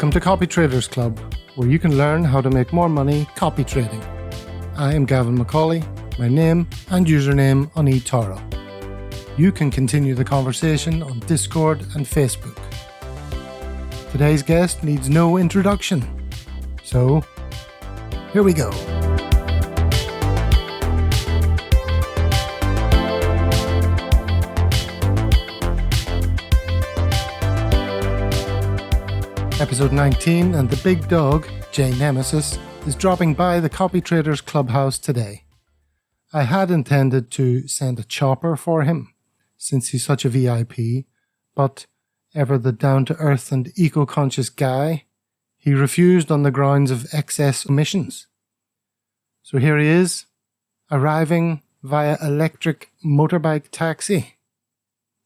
Welcome to Copytraders Club, where you can learn how to make more money copy trading. I am Gavin McCauley, my name and username on eToro. You can continue the conversation on Discord and Facebook. Today's guest needs no introduction, so here we go. Episode 19, and the big dog, Jaynemesis, is dropping by the Copytraders Clubhouse today. I had intended to send a chopper for him, since he's such a VIP, but ever the down-to-earth and eco-conscious guy, he refused on the grounds of excess emissions. So here he is, arriving via electric motorbike taxi.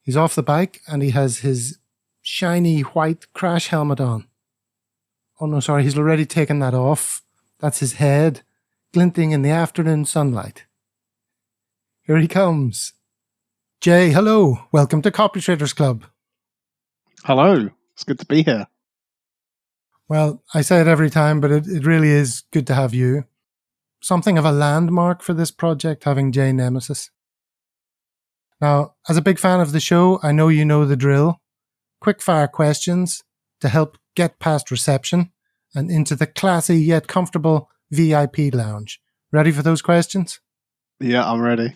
He's off the bike and he has his shiny white crash helmet on. Oh no, sorry, he's already taken that off. That's his head, glinting in the afternoon sunlight. Here he comes. Jay, hello. Welcome to Copytraders Club. Hello. It's good to be here. Well, I say it every time, but it really is good to have you. Something of a landmark for this project, having Jaynemesis. Now, as a big fan of the show, I know you know the drill. Quickfire questions to help get past reception and into the classy yet comfortable VIP lounge. Ready for those questions? Yeah, I'm ready.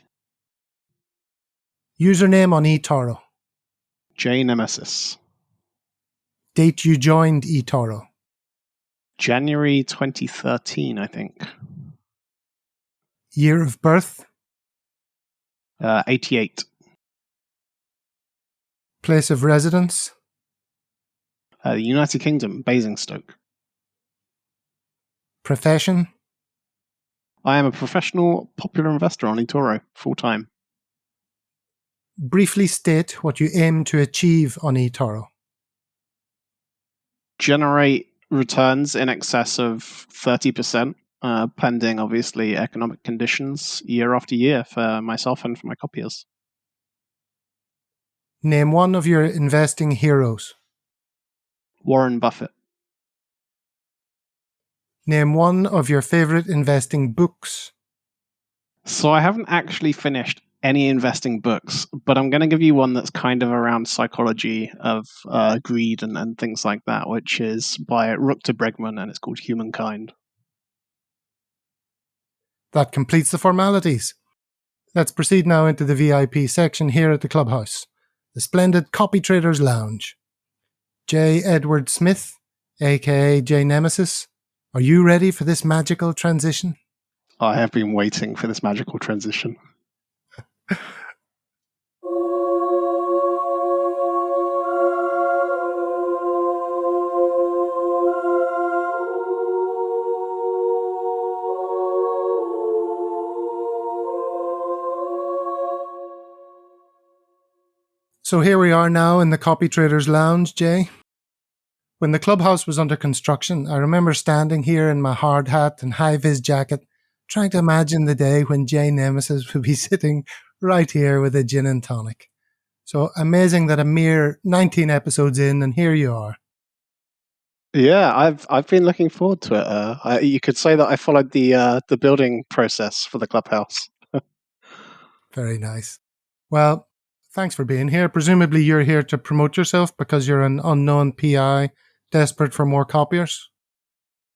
Username on eToro. Jaynemesis. Date you joined eToro. January 2013, I think. Year of birth. 88. Place of residence. The United Kingdom, Basingstoke. Profession. I am a professional popular investor on eToro, full-time. Briefly state what you aim to achieve on eToro. Generate returns in excess of 30%, pending, obviously, economic conditions year after year for myself and for my copiers. Name one of your investing heroes. Warren Buffett. Name one of your favorite investing books. So I haven't actually finished any investing books, but I'm going to give you one that's kind of around psychology of greed and things like that, which is by Rutger Bregman, and it's called Humankind. That completes the formalities. Let's proceed now into the VIP section here at the Clubhouse, the splendid Copytraders Lounge. J. Edward Smith, aka Jaynemesis, are you ready for this magical transition? I have been waiting for this magical transition. So here we are now in the Copytraders Lounge, Jay. When the clubhouse was under construction, I remember standing here in my hard hat and high-vis jacket, trying to imagine the day when Jaynemesis would be sitting right here with a gin and tonic. So amazing that a mere 19 episodes in, and here you are. Yeah, I've been looking forward to it. You could say that I followed the building process for the clubhouse. Very nice. Well, thanks for being here. Presumably you're here to promote yourself because you're an unknown PI desperate for more copiers.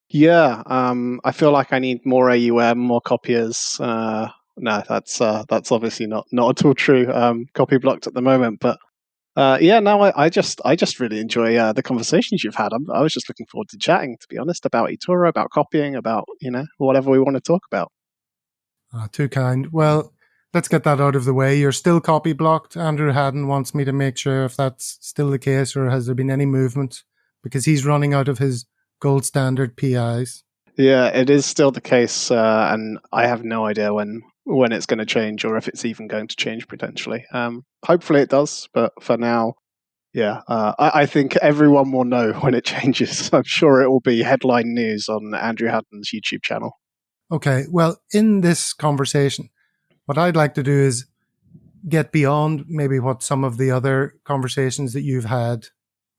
Yeah, I feel like I need more AUM, more copiers. No, that's obviously not at all true. Copy blocked at the moment, but yeah, no, I just really enjoy the conversations you've had. I was just looking forward to chatting, to be honest, about eToro, about copying, about whatever we want to talk about. Too kind. Well, let's get that out of the way. You're still copy blocked. Andrew Haddon wants me to make sure if that's still the case, or has there been any movement, because he's running out of his gold standard PIs. Yeah, it is still the case, and I have no idea when it's going to change, or if it's even going to change potentially. Hopefully it does, but for now, yeah, I think everyone will know when it changes. I'm sure it will be headline news on Andrew Haddon's YouTube channel. Okay, well, in this conversation, what I'd like to do is get beyond maybe what some of the other conversations that you've had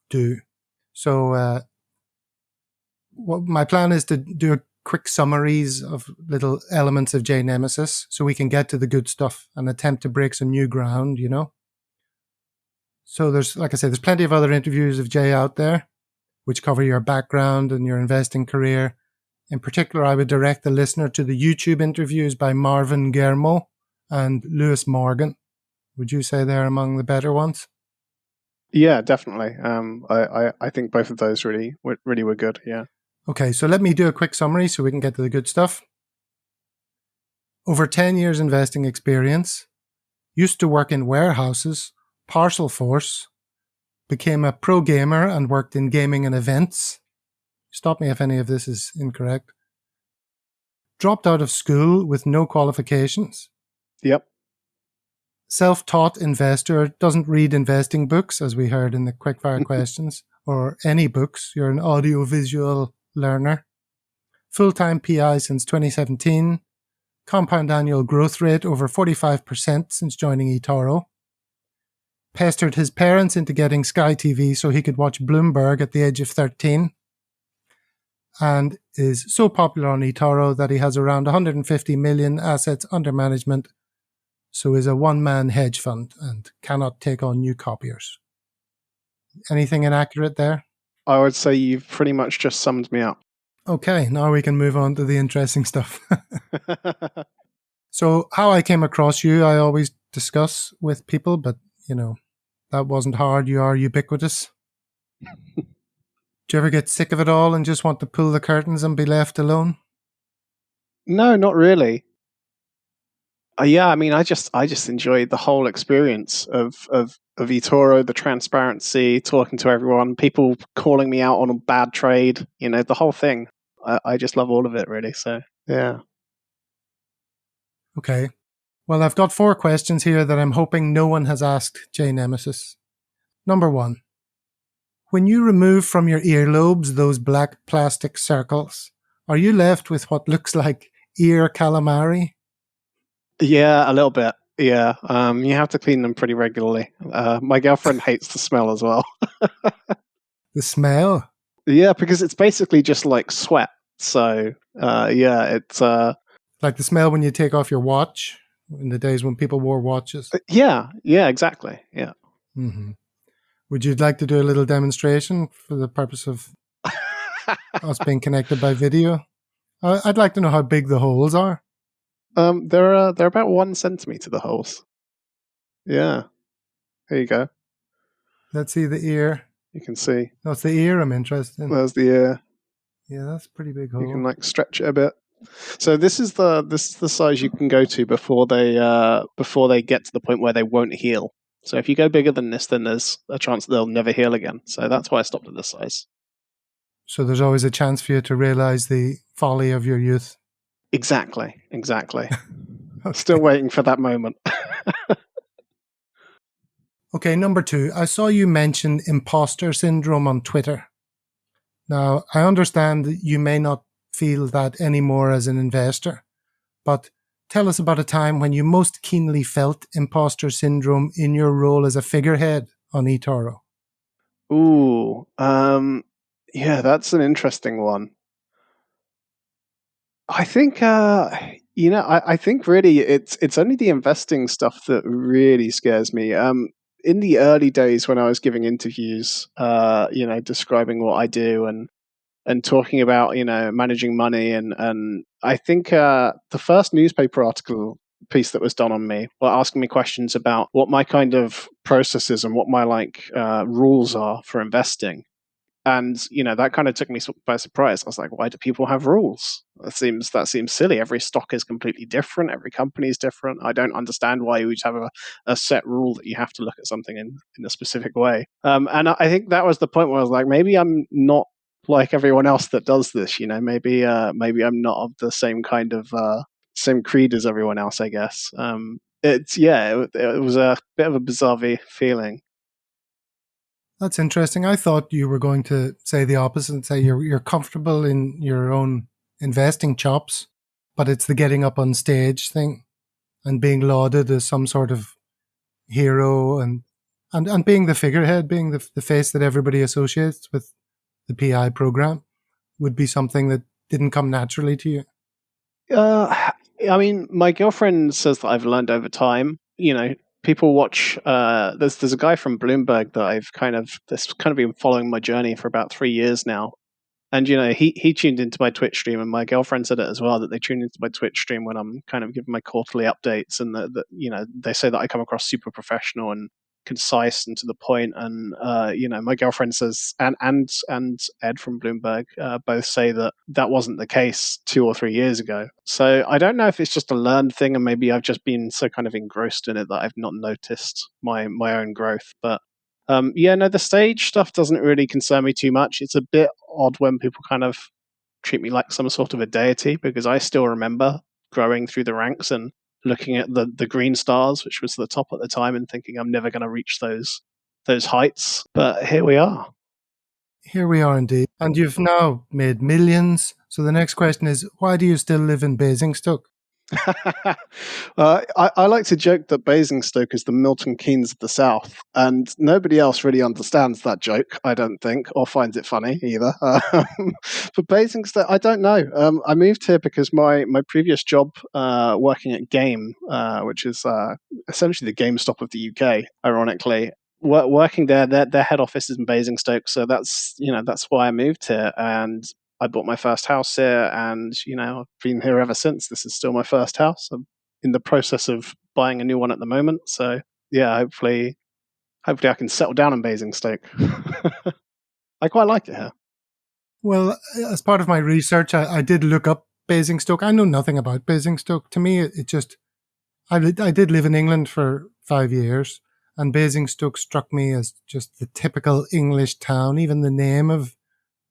do. So my plan is to do a quick summaries of little elements of Jaynemesis so we can get to the good stuff and attempt to break some new ground, you know? So there's, like I said, there's plenty of other interviews of Jay out there, which cover your background and your investing career. In particular, I would direct the listener to the YouTube interviews by Marvin Guermo and Lewis Morgan. Would you say they're among the better ones? Yeah, definitely. I think both of those really were good. Yeah. Okay, so let me do a quick summary so we can get to the good stuff. Over 10 years investing experience, used to work in warehouses, parcel force, became a pro gamer and worked in gaming and events. Stop me if any of this is incorrect. Dropped out of school with no qualifications. Yep. Self-taught investor, doesn't read investing books, as we heard in the Quickfire Questions, or any books. You're an audio-visual learner. Full-time PI since 2017. Compound annual growth rate over 45% since joining eToro. Pestered his parents into getting Sky TV so he could watch Bloomberg at the age of 13. And is so popular on eToro that he has around 150 million assets under management, so is a one-man hedge fund and cannot take on new copiers. Anything inaccurate there? I would say you've pretty much just summed me up. Okay, now we can move on to the interesting stuff. So how I came across you, I always discuss with people, but, you know, that wasn't hard. You are ubiquitous. Do you ever get sick of it all and just want to pull the curtains and be left alone? No, not really. Yeah, I mean, I just enjoyed the whole experience of eToro, the transparency, talking to everyone, people calling me out on a bad trade, you know, the whole thing. I just love all of it, really. So, yeah. Okay. Well, I've got 4 questions here that I'm hoping no one has asked Jaynemesis. Number 1. When you remove from your earlobes those black plastic circles, are you left with what looks like ear calamari? Yeah, a little bit. Yeah, you have to clean them pretty regularly. My girlfriend hates the smell as well. The smell? Yeah, because it's basically just like sweat. So, yeah, it's... Like the smell when you take off your watch in the days when people wore watches? Yeah, exactly. Yeah. Mm-hmm. Would you like to do a little demonstration for the purpose of us being connected by video? I'd like to know how big the holes are. They're about 1 centimeter, the holes. Yeah. There you go. Let's see the ear. You can see. No, it's the ear I'm interested in. There's the ear. Yeah, that's a pretty big hole. You can like stretch it a bit. So this is the size you can go to before they get to the point where they won't heal. So if you go bigger than this, then there's a chance they'll never heal again. So that's why I stopped at this size. So there's always a chance for you to realize the folly of your youth. Exactly. Okay. Still waiting for that moment. Okay, number 2. I saw you mention imposter syndrome on Twitter. Now, I understand that you may not feel that anymore as an investor, but tell us about a time when you most keenly felt imposter syndrome in your role as a figurehead on eToro. Ooh, yeah, that's an interesting one. I think, I think really it's only the investing stuff that really scares me. In the early days when I was giving interviews, describing what I do and talking about, managing money and I think the first newspaper article piece that was done on me, were asking me questions about what my kind of processes and what my rules are for investing. And that kind of took me by surprise. I was like, why do people have rules? That seems silly. Every stock is completely different. Every company is different. I don't understand why you would have a set rule that you have to look at something in a specific way. And I think that was the point where I was like, maybe I'm not like everyone else that does this. Maybe I'm not of the same kind of same creed as everyone else, I guess. It was a bit of a bizarre feeling. That's interesting. I thought you were going to say the opposite and say you're comfortable in your own investing chops, but it's the getting up on stage thing and being lauded as some sort of hero and being the figurehead, being the face that everybody associates with the PI program. would be something that didn't come naturally to you? I mean, my girlfriend says that I've learned over time. People watch. There's a guy from Bloomberg that that's kind of been following my journey for about 3 years now. And he tuned into my Twitch stream, and my girlfriend said it as well, that they tune into my Twitch stream when I'm kind of giving my quarterly updates, and that they say that I come across super professional and concise and to the point. And my girlfriend says, and Ed from Bloomberg both say that that wasn't the case 2 or 3 years ago. So I don't know if it's just a learned thing, and maybe I've just been so kind of engrossed in it that I've not noticed my own growth. But the stage stuff doesn't really concern me too much. It's a bit odd when people kind of treat me like some sort of a deity, because I still remember growing through the ranks and looking at the green stars, which was the top at the time, and thinking I'm never going to reach those heights. But here we are. Here we are indeed. And you've now made millions. So the next question is, why do you still live in Basingstoke? I like to joke that Basingstoke is the Milton Keynes of the South, and nobody else really understands that joke, I don't think, or finds it funny either. But Basingstoke, I don't know. I moved here because my previous job, working at Game, which is essentially the GameStop of the UK, ironically, working there, their head office is in Basingstoke, so that's why I moved here. And I bought my first house here, and I've been here ever since. This is still my first house. I'm in the process of buying a new one at the moment. So yeah, hopefully I can settle down in Basingstoke. I quite like it here. Well, as part of my research, I did look up Basingstoke. I know nothing about Basingstoke. To me, it just I did live in England for 5 years, and Basingstoke struck me as just the typical English town. Even the name of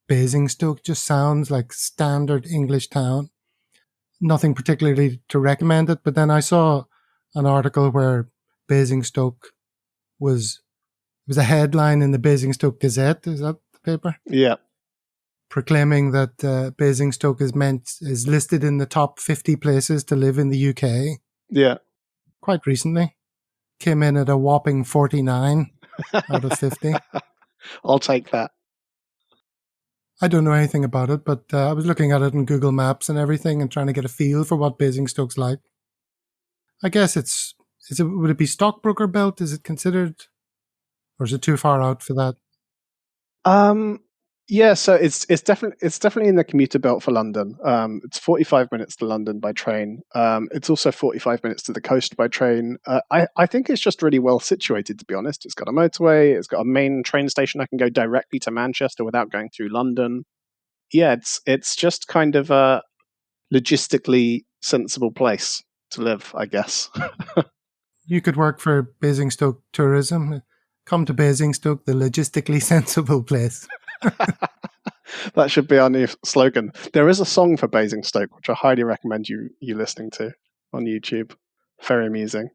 Basingstoke just sounds like standard English town. Nothing particularly to recommend it, but then I saw an article where Basingstoke was a headline in the Basingstoke Gazette. Is that the paper? Yeah. Proclaiming that Basingstoke is listed in the top 50 places to live in the UK. Yeah. Quite recently. Came in at a whopping 49 out of 50. I'll take that. I don't know anything about it, but I was looking at it in Google Maps and everything and trying to get a feel for what Basingstoke's like. I guess would it be stockbroker belt? Is it considered, or is it too far out for that? Yeah, so it's definitely in the commuter belt for London. It's 45 minutes to London by train. It's also 45 minutes to the coast by train. I think it's just really well situated, to be honest. It's got a motorway. It's got a main train station. I can go directly to Manchester without going through London. Yeah, it's just kind of a logistically sensible place to live, I guess. You could work for Basingstoke Tourism. Come to Basingstoke, the logistically sensible place. That should be our new slogan. There is a song for Basingstoke, which I highly recommend you listening to on YouTube. Very amusing.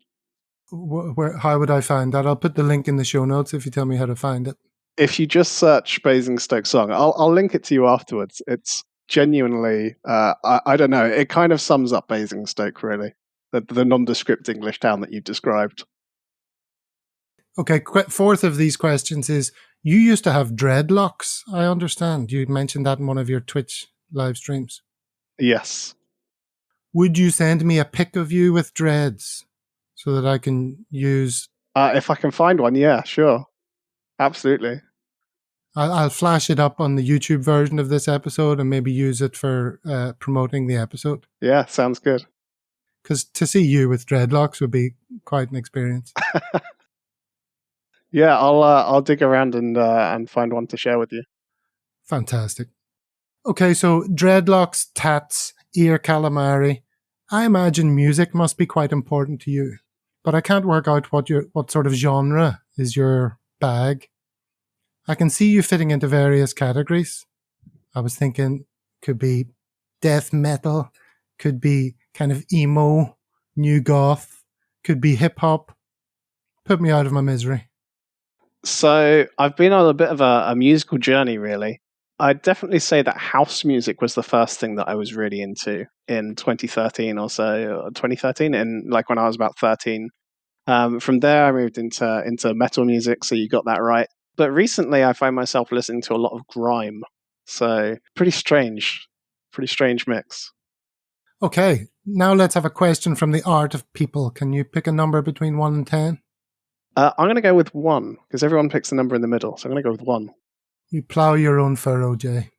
How would I find that? I'll put the link in the show notes if you tell me how to find it. If you just search Basingstoke song, I'll link it to you afterwards. It's genuinely, I don't know, it kind of sums up Basingstoke, really. The nondescript English town that you've described. Okay, fourth of these questions is, you used to have dreadlocks, I understand. You mentioned that in one of your Twitch live streams. Yes. Would you send me a pic of you with dreads so that I can use... If I can find one, yeah, sure. Absolutely. I'll flash it up on the YouTube version of this episode and maybe use it for promoting the episode. Yeah, sounds good. Because to see you with dreadlocks would be quite an experience. Yeah, I'll dig around and find one to share with you. Fantastic. Okay, so dreadlocks, tats, ear calamari. I imagine music must be quite important to you, but I can't work out what sort of genre is your bag. I can see you fitting into various categories. I was thinking could be death metal, could be kind of emo, new goth, could be hip hop. Put me out of my misery. So I've been on a bit of a musical journey, really. I'd definitely say that house music was the first thing that I was really into in 2013 or so, 2013, and like when I was about 13. From there, I moved into metal music, so you got that right. But recently, I find myself listening to a lot of grime. So pretty strange mix. Okay, now let's have a question from the art of people. Can you pick a number between 1 and 10? I'm going to go with 1 because everyone picks a number in the middle. So I'm going to go with 1. You plow your own furrow, Jay.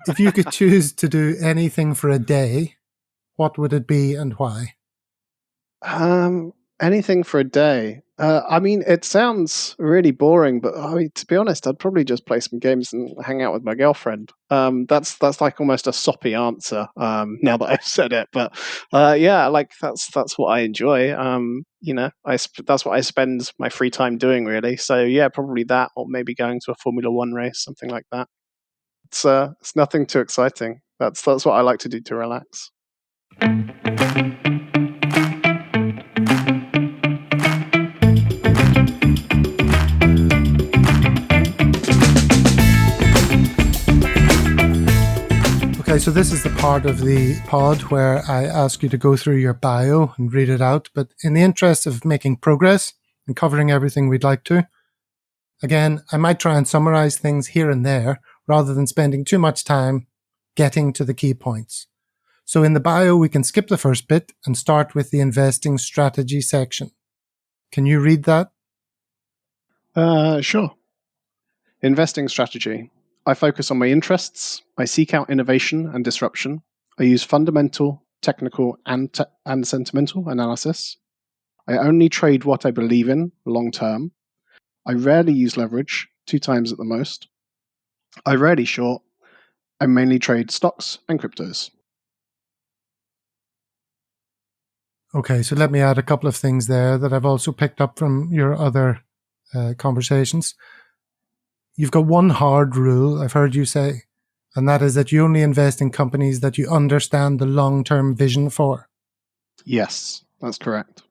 If you could choose to do anything for a day, what would it be and why? Anything for a day. I mean, it sounds really boring, but I mean, to be honest, I'd probably just play some games and hang out with my girlfriend. That's like almost a soppy answer. Now that I've said it, but yeah, like that's what I enjoy. That's what I spend my free time doing, really. So yeah, probably that, or maybe going to a Formula One race, something like that. It's nothing too exciting. That's what I like to do to relax. Okay, so this is the part of the pod where I ask you to go through your bio and read it out. But in the interest of making progress and covering everything we'd like to, again, I might try and summarize things here and there rather than spending too much time getting to the key points. So in the bio, we can skip the first bit and start with the investing strategy section. Can you read that? Sure. Investing strategy. I focus on my interests. I seek out innovation and disruption. I use fundamental, technical, and sentimental analysis. I only trade what I believe in long term. I rarely use leverage, 2 times at the most. I rarely short. I mainly trade stocks and cryptos. Okay, so let me add a couple of things there that I've also picked up from your other conversations. You've got one hard rule, I've heard you say, and that is that you only invest in companies that you understand the long-term vision for. Yes, that's correct.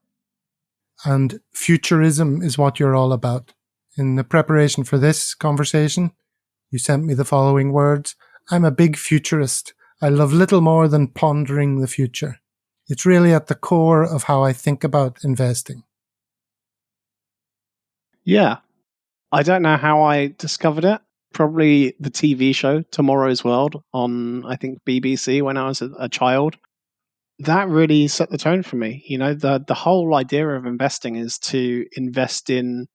And futurism is what you're all about. In the preparation for this conversation, you sent me the following words. I'm a big futurist. I love little more than pondering the future. It's really at the core of how I think about investing. Yeah. I don't know how I discovered it. Probably the TV show Tomorrow's World on, I think, BBC when I was a child. That really set the tone for me. You know, the whole idea of investing is to invest in,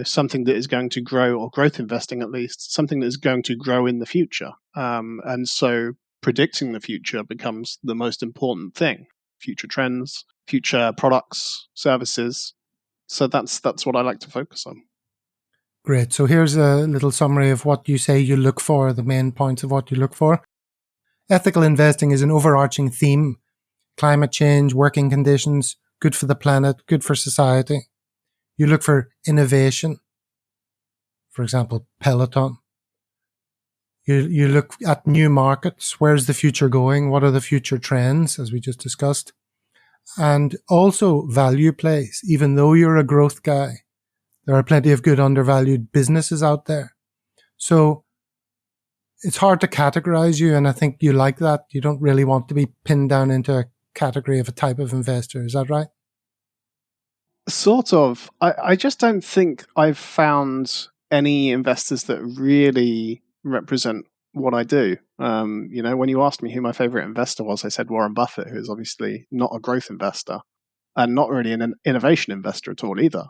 something that is going to grow, or growth investing at least, something that is going to grow in the future. And so predicting the future becomes the most important thing. Future trends, future products, services. So that's what I like to focus on. Great. So here's a little summary of what you say you look for, the main points of what you look for. Ethical investing is an overarching theme. Climate change, working conditions, good for the planet, good for society. You look for innovation. For example, Peloton. You look at new markets. Where's the future going? What are the future trends, as we just discussed? And also value plays. Even though you're a growth guy, there are plenty of good undervalued businesses out there. So it's hard to categorize you, and I think you like that. You don't really want to be pinned down into a category of a type of investor. Is that right? Sort of. I just don't think I've found any investors that really represent what I do. When you asked me who my favorite investor was, I said Warren Buffett, who is obviously not a growth investor and not really an innovation investor at all either.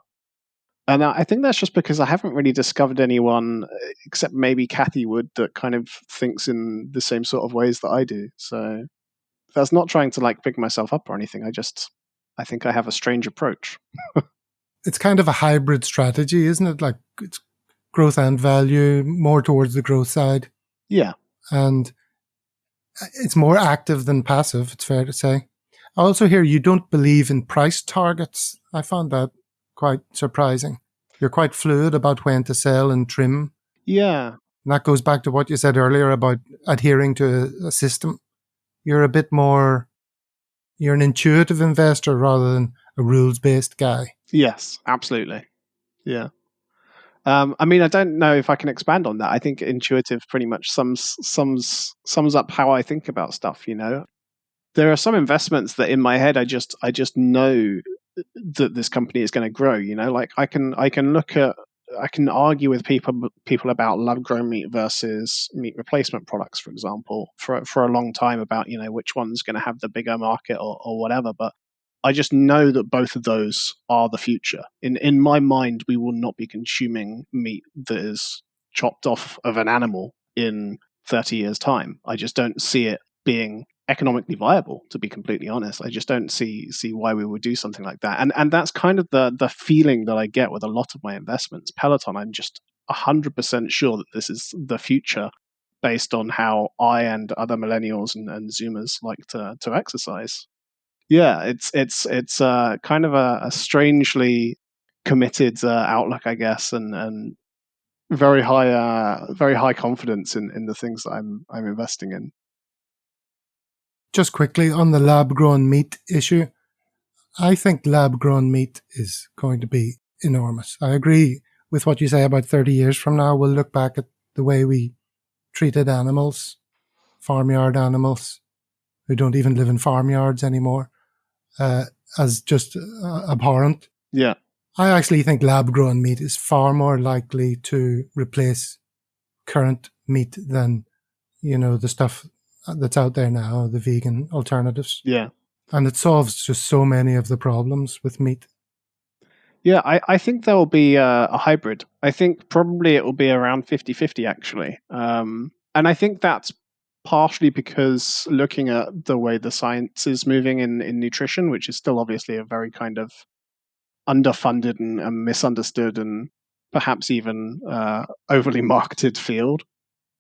And I think that's just because I haven't really discovered anyone, except maybe Kathy Wood, that kind of thinks in the same sort of ways that I do. So that's not trying to like pick myself up or anything. I think I have a strange approach. It's kind of a hybrid strategy, isn't it? Like it's growth and value, more towards the growth side. Yeah. And it's more active than passive, it's fair to say. I also hear you don't believe in price targets. I found that quite surprising. You're quite fluid about when to sell and trim. Yeah. And that goes back to what you said earlier about adhering to a system. You're an intuitive investor rather than a rules-based guy. Yes, absolutely. Yeah. I mean, I don't know if I can expand on that. I think intuitive pretty much sums up how I think about stuff. There are some investments that in my head I just know that this company is going to grow. Like I can look at I can argue with people about lab-grown meat versus meat replacement products, for example, for a long time about which one's going to have the bigger market or whatever. But I just know that both of those are the future. In my mind, we will not be consuming meat that is chopped off of an animal in 30 years' time. I just don't see it being economically viable, to be completely honest. I just don't see why we would do something like that. And that's kind of the feeling that I get with a lot of my investments. Peloton, I'm just 100% sure that this is the future based on how I and other millennials and Zoomers like to exercise. Yeah, it's kind of a strangely committed outlook, I guess, and very high confidence in the things that I'm investing in. Just quickly on the lab-grown meat issue, I think lab-grown meat is going to be enormous. I agree with what you say about 30 years from now. We'll look back at the way we treated animals, farmyard animals, who don't even live in farmyards anymore, as just abhorrent. Yeah. I actually think lab-grown meat is far more likely to replace current meat than, the stuff that's out there now, the vegan alternatives. Yeah. And it solves just so many of the problems with meat. Yeah, I think there will be a hybrid. I think probably it will be around 50-50, actually. And I think that's partially because looking at the way the science is moving in nutrition, which is still obviously a very kind of underfunded and misunderstood and perhaps even overly marketed field.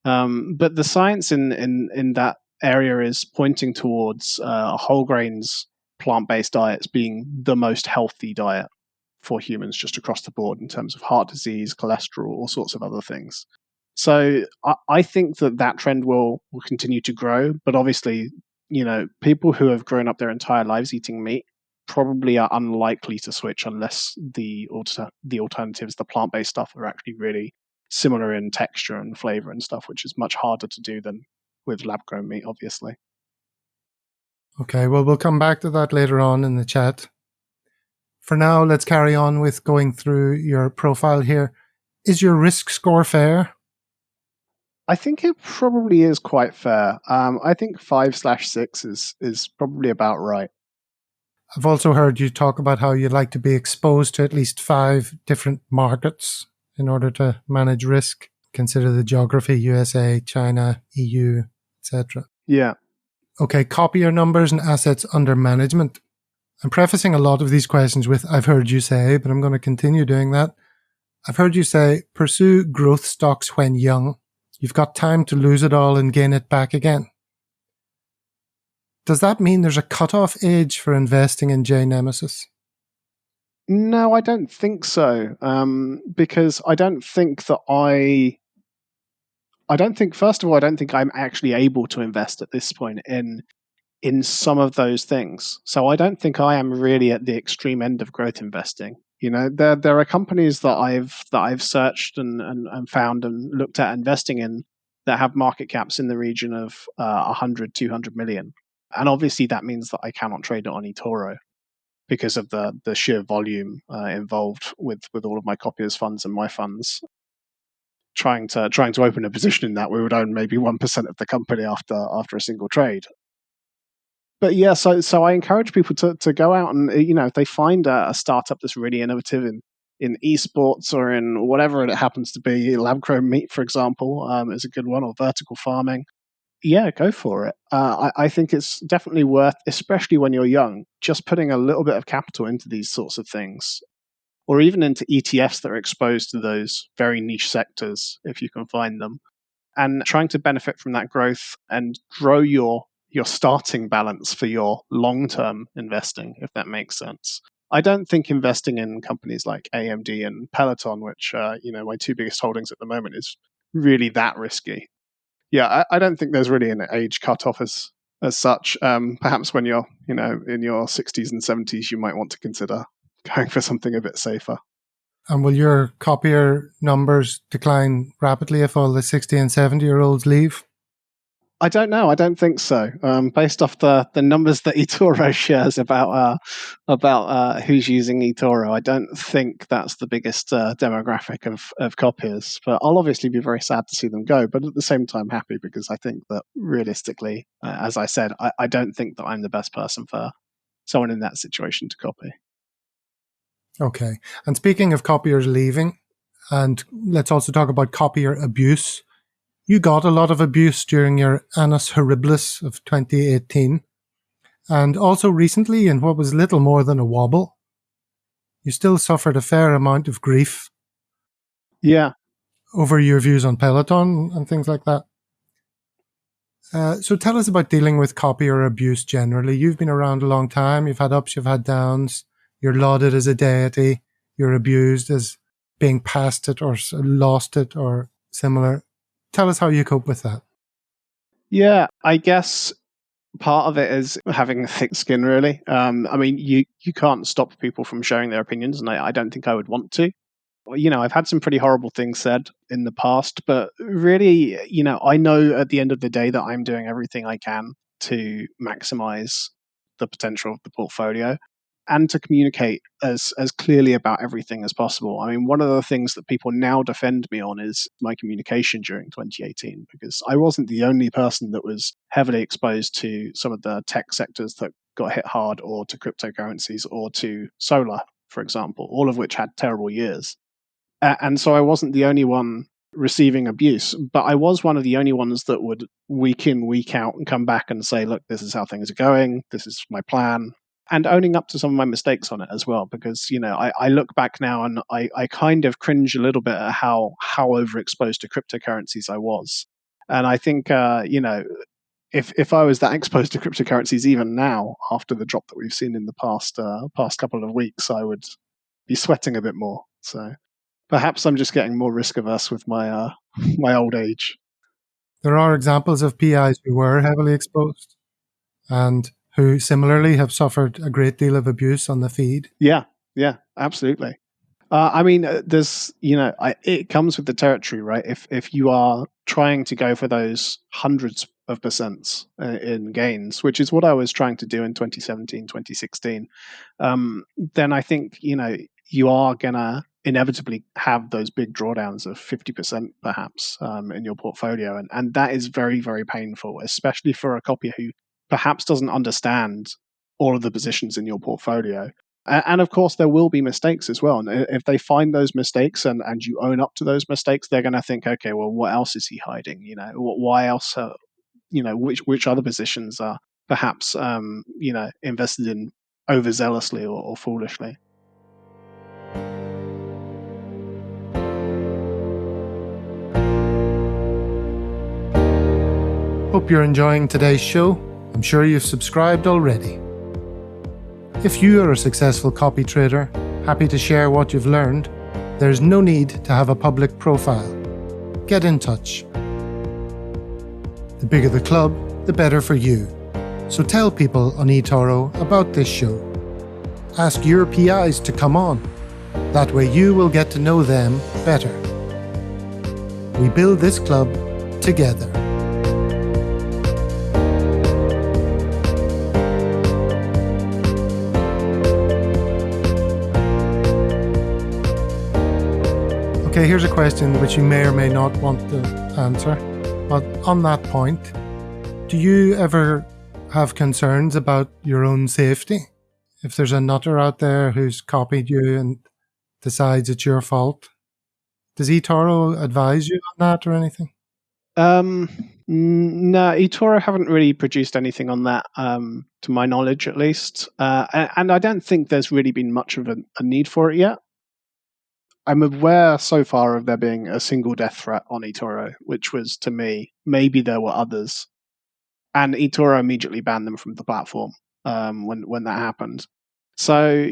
But the science in that area is pointing towards whole grains, plant-based diets being the most healthy diet for humans just across the board in terms of heart disease, cholesterol, all sorts of other things. So I think that trend will continue to grow. But obviously, people who have grown up their entire lives eating meat probably are unlikely to switch unless the alternatives, the plant-based stuff, are actually really similar in texture and flavor and stuff, which is much harder to do than with lab-grown meat, obviously. Okay, well, we'll come back to that later on in the chat. For now, let's carry on with going through your profile here. Is your risk score fair? I think it probably is quite fair. I think 5/6 is probably about right. I've also heard you talk about how you'd like to be exposed to at least 5 different markets in order to manage risk. Consider the geography, USA, China, EU, etc. Yeah. Okay, copier numbers and assets under management. I'm prefacing a lot of these questions with I've heard you say, but I'm going to continue doing that. I've heard you say, pursue growth stocks when young. You've got time to lose it all and gain it back again. Does that mean there's a cutoff age for investing in Jaynemesis? No, I don't think so. Because I don't think that first of all, I don't think I'm actually able to invest at this point in some of those things. So I don't think I am really at the extreme end of growth investing. There are companies that I've searched and found and looked at investing in that have market caps in the region of 100, 200 million. And obviously that means that I cannot trade it on eToro because of the sheer volume involved with all of my copiers funds and my funds. Trying to open a position in that, we would own maybe 1% of the company after a single trade. But yeah, so I encourage people to go out and if they find a startup that's really innovative in esports or in whatever it happens to be, lab-grown meat, for example, is a good one, or vertical farming. Yeah, go for it. I think it's definitely worth, especially when you're young, just putting a little bit of capital into these sorts of things, or even into ETFs that are exposed to those very niche sectors, if you can find them, and trying to benefit from that growth and grow your starting balance for your long-term investing, if that makes sense. I don't think investing in companies like AMD and Peloton, which my 2 biggest holdings at the moment, is really that risky. Yeah, I don't think there's really an age cutoff as such. Perhaps when you're in your 60s and 70s, you might want to consider going for something a bit safer. And will your copier numbers decline rapidly if all the 60 and 70-year-olds leave? I don't know. I don't think so. Based off the numbers that eToro shares about who's using eToro, I don't think that's the biggest demographic of copiers. But I'll obviously be very sad to see them go. But at the same time, happy because I think that realistically, as I said, I don't think that I'm the best person for someone in that situation to copy. Okay. And speaking of copiers leaving, and let's also talk about copier abuse. You got a lot of abuse during your Annus Horribilis of 2018, and also recently in what was little more than a wobble. You still suffered a fair amount of grief. Yeah. Over your views on Peloton and things like that. So tell us about dealing with copier abuse generally. You've been around a long time. You've had ups, you've had downs. You're lauded as a deity. You're abused as being past it or lost it or similar. Tell us how you cope with that. Yeah, I guess part of it is having thick skin, really. I mean, you can't stop people from sharing their opinions, and I don't think I would want to. I've had some pretty horrible things said in the past, but really, I know at the end of the day that I'm doing everything I can to maximize the potential of the portfolio and to communicate as clearly about everything as possible. I mean, one of the things that people now defend me on is my communication during 2018, because I wasn't the only person that was heavily exposed to some of the tech sectors that got hit hard, or to cryptocurrencies, or to solar, for example, all of which had terrible years. And so I wasn't the only one receiving abuse, but I was one of the only ones that would week in, week out and come back and say, look, this is how things are going. This is my plan. And owning up to some of my mistakes on it as well, because, I look back now and I kind of cringe a little bit at how overexposed to cryptocurrencies I was. And I think, if I was that exposed to cryptocurrencies even now, after the drop that we've seen in the past couple of weeks, I would be sweating a bit more. So perhaps I'm just getting more risk averse with my my old age. There are examples of PIs who were heavily exposed and who similarly have suffered a great deal of abuse on the feed. Yeah, absolutely. I mean, there's, it comes with the territory, right? If you are trying to go for those hundreds of percents in gains, which is what I was trying to do in 2017, 2016, then I think, you are going to inevitably have those big drawdowns of 50% perhaps in your portfolio. And that is very, very painful, especially for a copier who perhaps doesn't understand all of the positions in your portfolio. And of course, there will be mistakes as well. And if they find those mistakes and you own up to those mistakes, they're going to think, okay, well, what else is he hiding? Why else? Which other positions are perhaps invested in overzealously or foolishly? Hope you're enjoying today's show. I'm sure you've subscribed already. If you are a successful copy trader, happy to share what you've learned, there's no need to have a public profile. Get in touch. The bigger the club, the better for you. So tell people on eToro about this show. Ask your PIs to come on. That way you will get to know them better. We build this club together. Okay, here's a question which you may or may not want to answer. But on that point, do you ever have concerns about your own safety? If there's a nutter out there who's copied you and decides it's your fault, does eToro advise you on that or anything? No, eToro haven't really produced anything on that, to my knowledge at least. And I don't think there's really been much of a need for it yet. I'm aware so far of there being a single death threat on eToro, which was to me, maybe there were others. And eToro immediately banned them from the platform when that happened. So,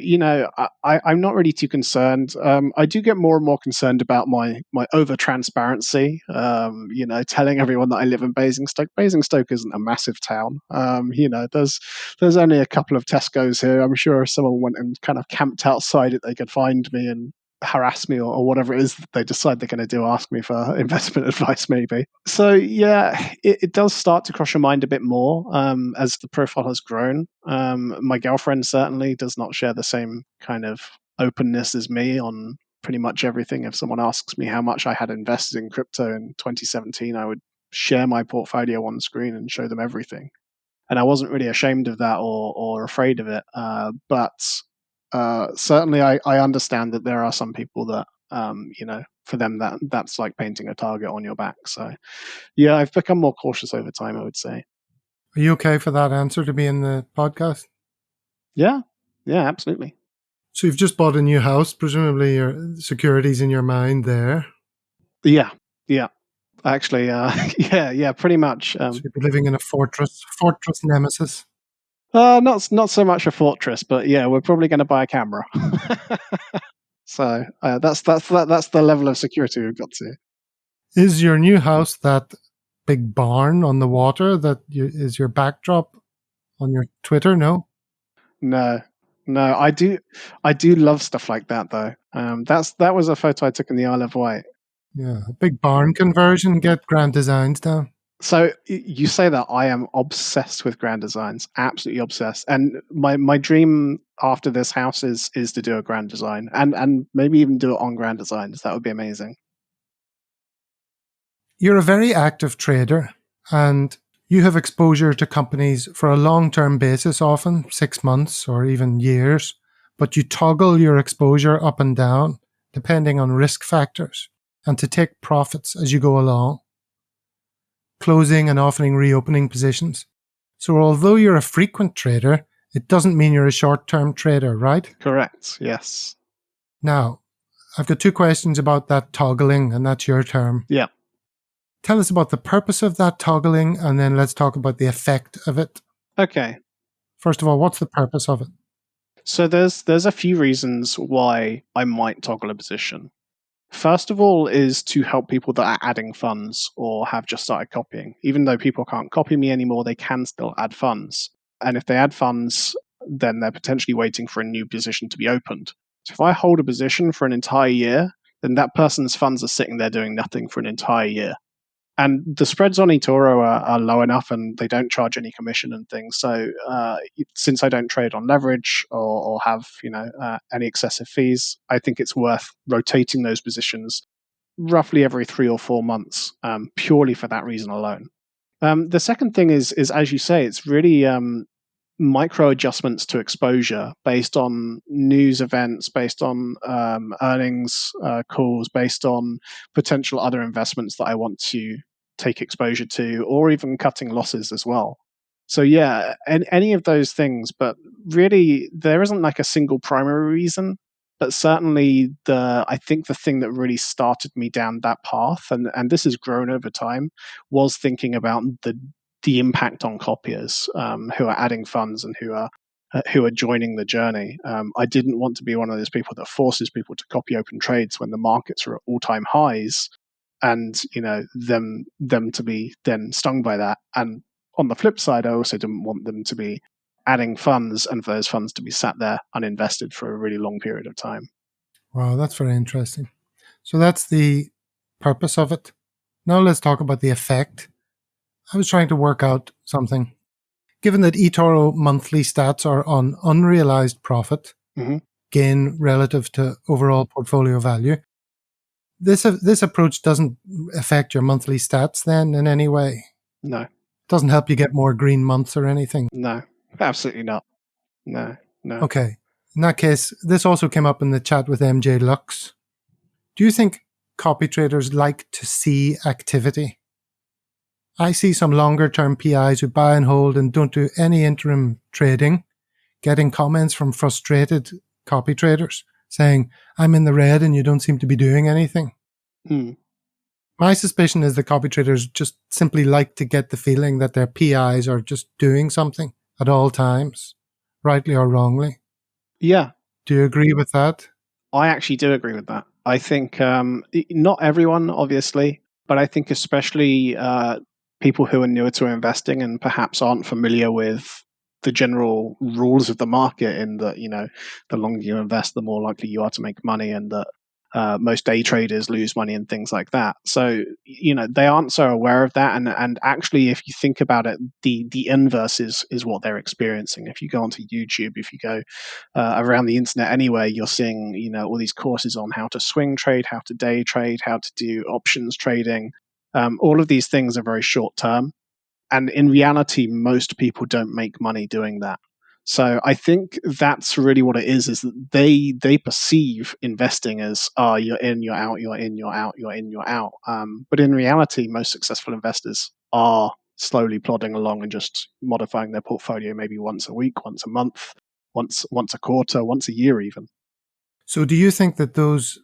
I'm not really too concerned. I do get more and more concerned about my over transparency. Telling everyone that I live in Basingstoke. Basingstoke isn't a massive town. There's only a couple of Tesco's here. I'm sure if someone went and kind of camped outside it, they could find me and harass me or whatever it is that they decide they're going to do, ask me for investment advice maybe. So yeah, it does start to cross your mind a bit more as the profile has grown. My girlfriend certainly does not share the same kind of openness as me on pretty much everything. If someone asks me how much I had invested in crypto in 2017, I would share my portfolio on screen and show them everything. And I wasn't really ashamed of that or afraid of it. But certainly I understand that there are some people that, for them that's like painting a target on your back. So yeah, I've become more cautious over time, I would say. Are you okay for that answer to be in the podcast? Yeah, absolutely. So you've just bought a new house. Presumably your security's in your mind there. Yeah. Actually, yeah, pretty much. So you'd be living in a fortress nemesis. Not so much a fortress, but yeah, we're probably going to buy a camera. So that's the level of security we've got to. Is your new house that big barn on the water that is your backdrop on your Twitter? No. No, I do love stuff like that though. That was a photo I took in the Isle of Wight. Yeah, a big barn conversion. Get grand designs down. So you say that, I am obsessed with grand designs, absolutely obsessed. And my dream after this house is to do a grand design and maybe even do it on grand designs. That would be amazing. You're a very active trader and you have exposure to companies for a long-term basis, often 6 months or even years, but you toggle your exposure up and down depending on risk factors and to take profits as you go along, closing and often reopening positions. So although you're a frequent trader, it doesn't mean you're a short-term trader, right? Correct, yes. Now, I've got 2 questions about that toggling, and that's your term. Yeah. Tell us about the purpose of that toggling, and then let's talk about the effect of it. Okay. First of all, what's the purpose of it? So there's a few reasons why I might toggle a position. First of all is to help people that are adding funds or have just started copying. Even though people can't copy me anymore, they can still add funds. And if they add funds, then they're potentially waiting for a new position to be opened. So if I hold a position for an entire year, then that person's funds are sitting there doing nothing for an entire year. And the spreads on eToro are low enough and they don't charge any commission and things. So since I don't trade on leverage or have any excessive fees, I think it's worth rotating those positions roughly every 3 or 4 months, purely for that reason alone. The second thing is as you say, it's really micro adjustments to exposure based on news events, based on earnings calls, based on potential other investments that I want to take exposure to, or even cutting losses as well. So yeah, any of those things, but really there isn't like a single primary reason. But certainly I think the thing that really started me down that path, and this has grown over time, was thinking about the impact on copiers who are adding funds and who are joining the journey. I didn't want to be one of those people that forces people to copy open trades when the markets are at all-time highs, and them to be then stung by that. And on the flip side, I also didn't want them to be adding funds and for those funds to be sat there uninvested for a really long period of time. Wow, that's very interesting. So that's the purpose of it. Now let's talk about the effect. I was trying to work out something. Given that eToro monthly stats are on unrealized profit, gain relative to overall portfolio value, this approach doesn't affect your monthly stats then in any way? No. It doesn't help you get more green months or anything? No, absolutely not. No. Okay. In that case, this also came up in the chat with MJ Lux. Do you think copy traders like to see activity? I see some longer-term PIs who buy and hold and don't do any interim trading, getting comments from frustrated copy traders saying, I'm in the red and you don't seem to be doing anything. My suspicion is that copy traders just simply like to get the feeling that their PIs are just doing something at all times, rightly or wrongly. Yeah. Do you agree with that? I actually do agree with that. I think not everyone, obviously, but I think especially people who are newer to investing and perhaps aren't familiar with the general rules of the market, in that, the longer you invest, the more likely you are to make money, and that most day traders lose money and things like that. So, they aren't so aware of that. And actually, if you think about it, the inverse is what they're experiencing. If you go onto YouTube, if you go around the internet anywhere, you're seeing, all these courses on how to swing trade, how to day trade, how to do options trading. All of these things are very short term. And in reality, most people don't make money doing that. So I think that's really what it is that they perceive investing as, you're in, you're out, you're in, you're out, you're in, you're out. But in reality, most successful investors are slowly plodding along and just modifying their portfolio maybe once a week, once a month, once a quarter, once a year even. So do you think that those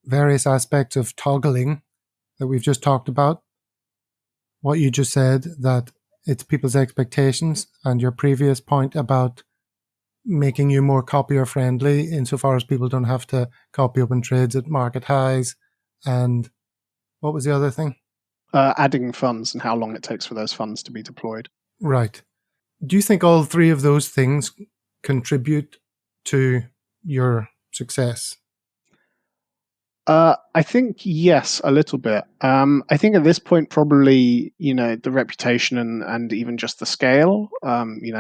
various aspects of toggling that we've just talked about, what you just said, that it's people's expectations, and your previous point about making you more copier friendly insofar as people don't have to copy open trades at market highs, and what was the other thing? Adding funds and how long it takes for those funds to be deployed. Right. Do you think all three of those things contribute to your success? I think yes, a little bit. I think at this point, probably, the reputation and even just the scale.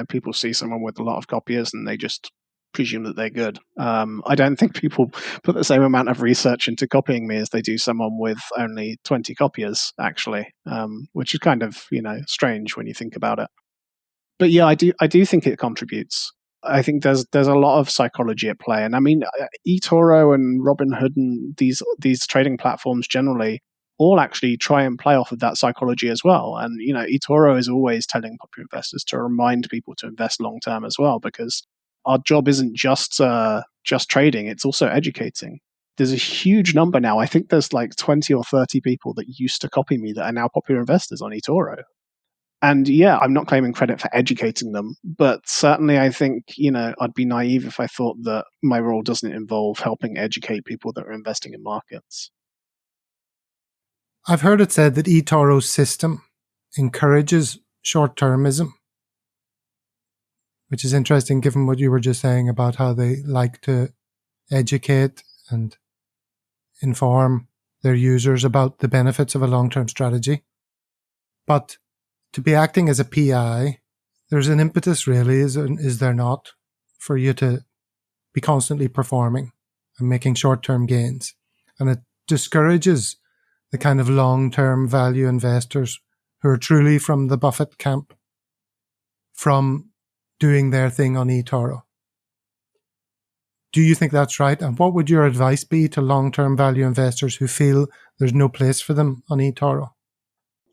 People see someone with a lot of copiers and they just presume that they're good. I don't think people put the same amount of research into copying me as they do someone with only 20 copiers, actually, which is kind of, strange when you think about it. But yeah, I do think it contributes. I think there's a lot of psychology at play, and I mean, eToro and Robinhood and these trading platforms generally all actually try and play off of that psychology as well. And eToro is always telling popular investors to remind people to invest long term as well, because our job isn't just trading; it's also educating. There's a huge number now. I think there's like 20 or 30 people that used to copy me that are now popular investors on eToro. And yeah, I'm not claiming credit for educating them, but certainly I think, I'd be naive if I thought that my role doesn't involve helping educate people that are investing in markets. I've heard it said that eToro's system encourages short-termism, which is interesting given what you were just saying about how they like to educate and inform their users about the benefits of a long-term strategy. But to be acting as a PI, there's an impetus really, is there not, for you to be constantly performing and making short-term gains. And it discourages the kind of long-term value investors who are truly from the Buffett camp from doing their thing on eToro. Do you think that's right? And what would your advice be to long-term value investors who feel there's no place for them on eToro?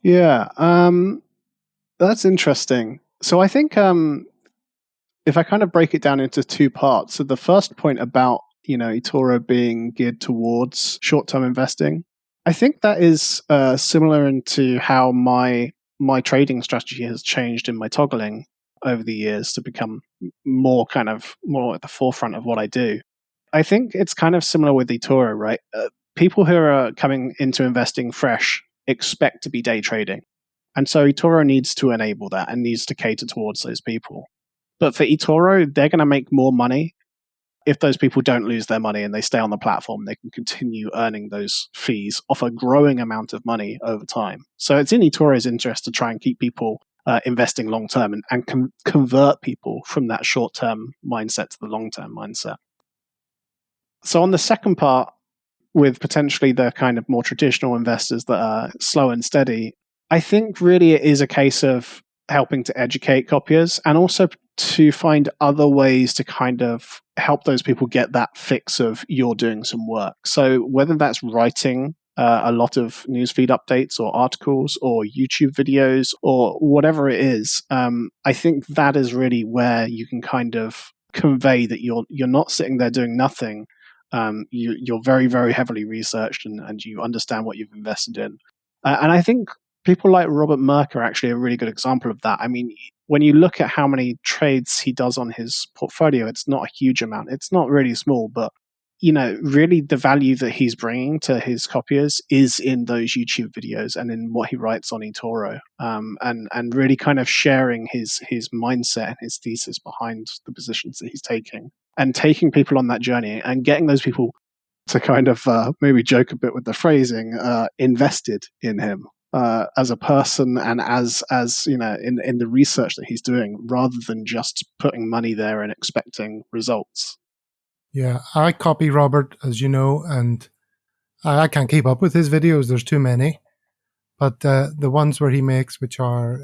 Yeah, that's interesting. So I think if I kind of break it down into two parts, so the first point about eToro being geared towards short-term investing, I think that is similar into how my trading strategy has changed in my toggling over the years to become more at the forefront of what I do. I think it's kind of similar with eToro, right? People who are coming into investing fresh expect to be day trading. And so eToro needs to enable that and needs to cater towards those people. But for eToro, they're going to make more money if those people don't lose their money and they stay on the platform. They can continue earning those fees off a growing amount of money over time. So it's in eToro's interest to try and keep people investing long term and convert people from that short term mindset to the long term mindset. So on the second part, with potentially the kind of more traditional investors that are slow and steady, I think really it is a case of helping to educate copiers and also to find other ways to kind of help those people get that fix of you're doing some work. So whether that's writing a lot of newsfeed updates or articles or YouTube videos or whatever it is, I think that is really where you can kind of convey that you're not sitting there doing nothing. You're very, very heavily researched and you understand what you've invested in. And I think people like Robert Merck are actually a really good example of that. I mean, when you look at how many trades he does on his portfolio, it's not a huge amount. It's not really small, but really the value that he's bringing to his copiers is in those YouTube videos and in what he writes on eToro, and really kind of sharing his mindset and his thesis behind the positions that he's taking and taking people on that journey and getting those people to kind of maybe joke a bit with the phrasing, invested in him as a person and as in the research that he's doing, rather than just putting money there and expecting results. Yeah, I copy Robert, as you know, and I can't keep up with his videos. There's too many. But the ones where he makes, which are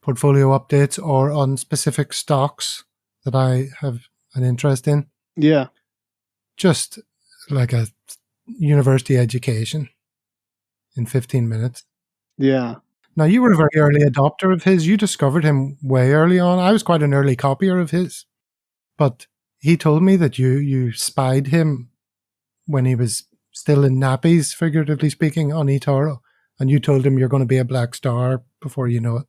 portfolio updates or on specific stocks that I have an interest in. Yeah. Just like a university education in 15 minutes. Yeah. Now, you were a very early adopter of his. You discovered him way early on. I was quite an early copier of his. But he told me that you spied him when he was still in nappies, figuratively speaking, on eToro. And you told him you're going to be a black star before you know it.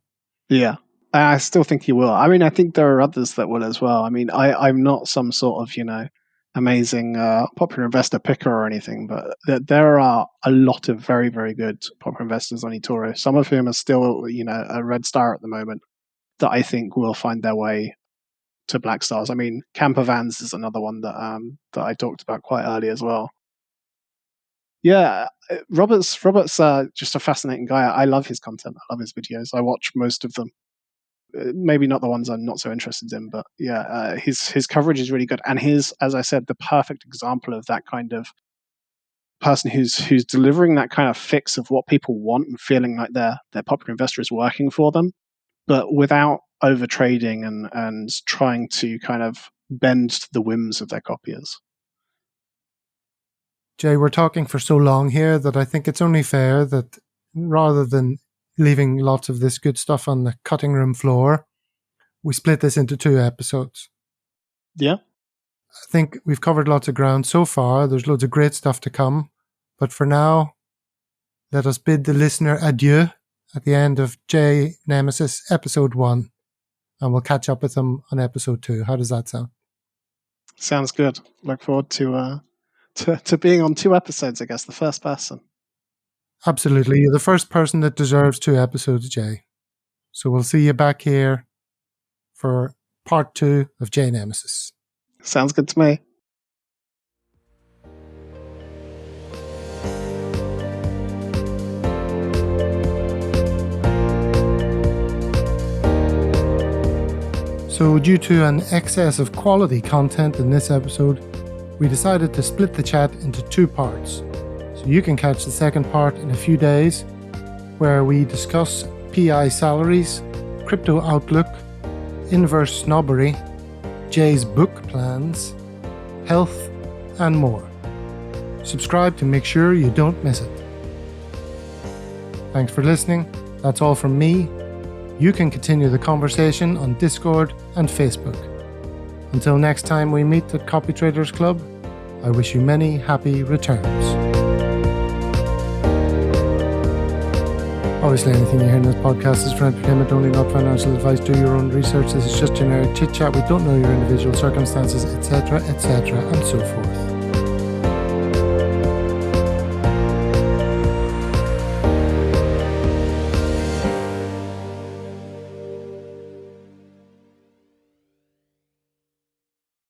Yeah. I still think he will. I mean, I think there are others that will as well. I mean, I'm not some sort of, amazing popular investor picker or anything, but there are a lot of very, very good popular investors on eToro. Some of whom are still, a red star at the moment, that I think will find their way to black stars. I mean, Campervans is another one that I talked about quite early as well. Yeah, Robert's just a fascinating guy. I love his content. I love his videos. I watch most of them. Maybe not the ones I'm not so interested in, but yeah, his coverage is really good. And he's, as I said, the perfect example of that kind of person who's delivering that kind of fix of what people want and feeling like their popular investor is working for them, but without over trading and trying to kind of bend to the whims of their copiers. Jay, we're talking for so long here that I think it's only fair that rather than leaving lots of this good stuff on the cutting room floor, we split this into 2 episodes. Yeah. I think we've covered lots of ground so far. There's loads of great stuff to come. But for now, let us bid the listener adieu at the end of Jaynemesis episode 1. And we'll catch up with them on episode 2. How does that sound? Sounds good. Look forward to being on 2 episodes, I guess, the first person. Absolutely. You're the first person that deserves 2 episodes, Jay. So we'll see you back here for part 2 of Jaynemesis. Sounds good to me. So due to an excess of quality content in this episode, we decided to split the chat into 2 parts. So you can catch the second part in a few days, where we discuss PI salaries, crypto outlook, inverse snobbery, Jay's book plans, health, and more. Subscribe to make sure you don't miss it. Thanks for listening. That's all from me. You can continue the conversation on Discord and Facebook. Until next time we meet at Copytraders Club, I wish you many happy returns. Obviously, anything you hear in this podcast is for entertainment only, not financial advice. Do your own research. This is just generic chit-chat. We don't know your individual circumstances, etc., and so forth.